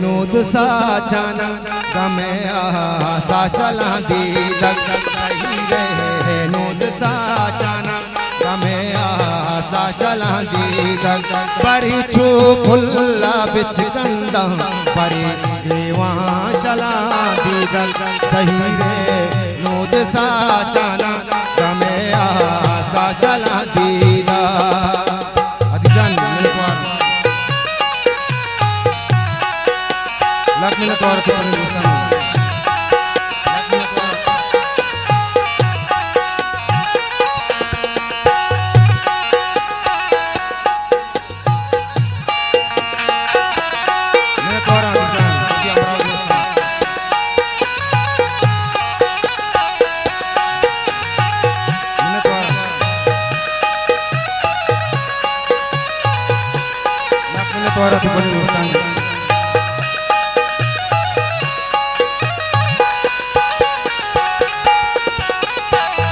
नूद साचाना गमे आसा चला दीदक सही रे नूद साचाना गमे आसा चला दीदक परी छू फुल्ला बिछ गंदा परी देवा चला दीदक सही रे नूद साचाना गमे आसा चला दीदक लाख मिनट और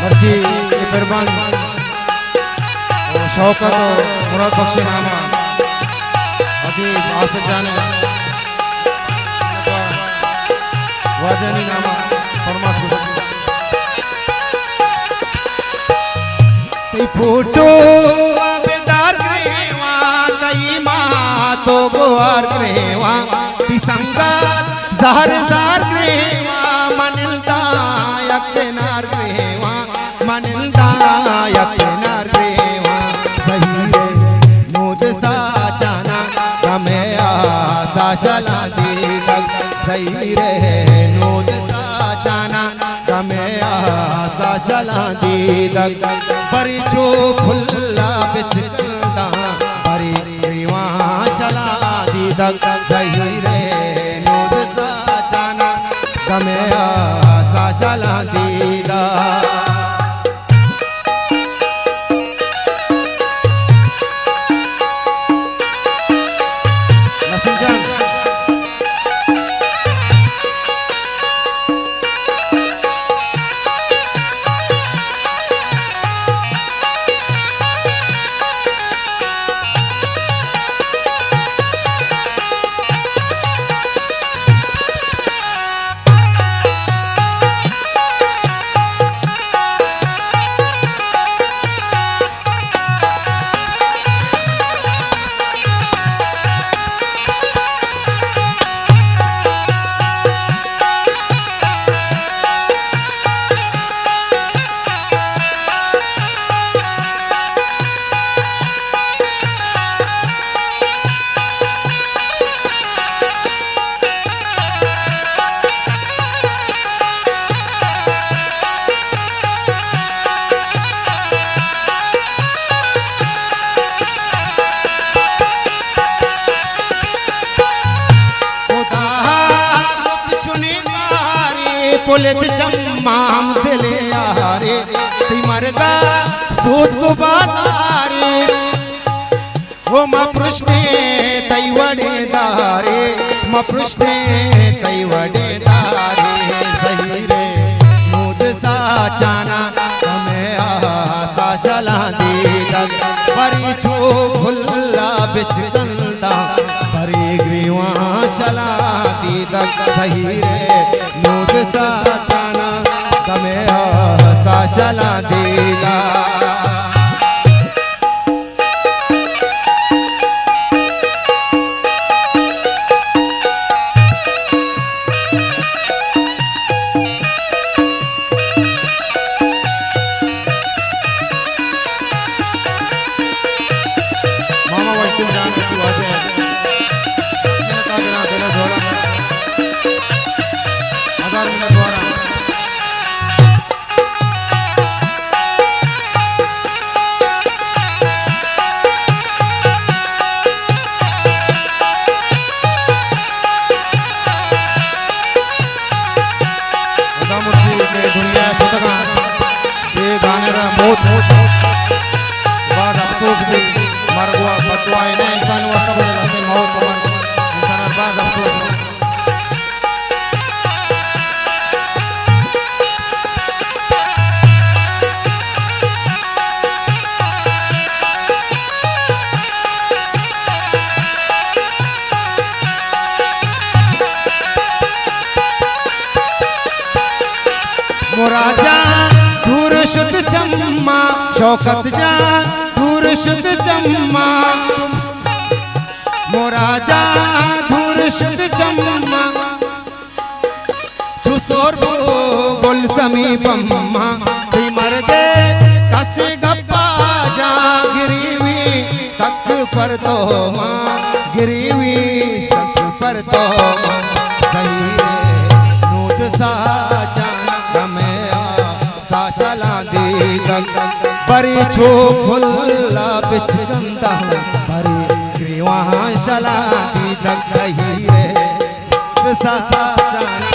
मर्जी मेहरबान शौकत मुराद बख्शी नामा अभी आसिफ जाने वाजनी नामा फरमास ते फोटो आबेदार करेवा तई मां तो गोवार करेवा ती संगत ज़हर ज़ार करेवा मनंदा यकनार करेवा मनंदा यकनार करेवा सही रे नूद साचाना गमे आसा चला दीदक सही रे नूद साचाना गमे आसा चला दीदक परी छू फुल्ला बिछ गंदा परी देवा चला दीदक सही रे नूद साचाना गमे आसा चला दीदक पुलित जम्माम दिले यारे ती मरदा सूद को बातारे वो मा पृष्ठे तई वडे दारे मा पृष्ठे तई वडे दारे सही रे नूद साचाना गमे आसा चला दीदक परी छू फुल्ला बिछ गंदा परी ग्रीवा चला दीदक सही रे नूद साचाना गमे आसा चला दीदक मामा वस्तु जान की बात है मोरा जा धूर शुद्ध चम्मा शौकत जा धूर शुद्ध चम्मा मोरा जा धूर शुद्ध चम्मा छुसोर बोल समीपम्मा मर दे कसे गप्पा जा गिरीवी सख्त पर तो माँ गिरीवी सख्त पर तो सही नूत सा परी छो फुल्ला बिछगंदा परी ग्रीवा शला दी दही रे सा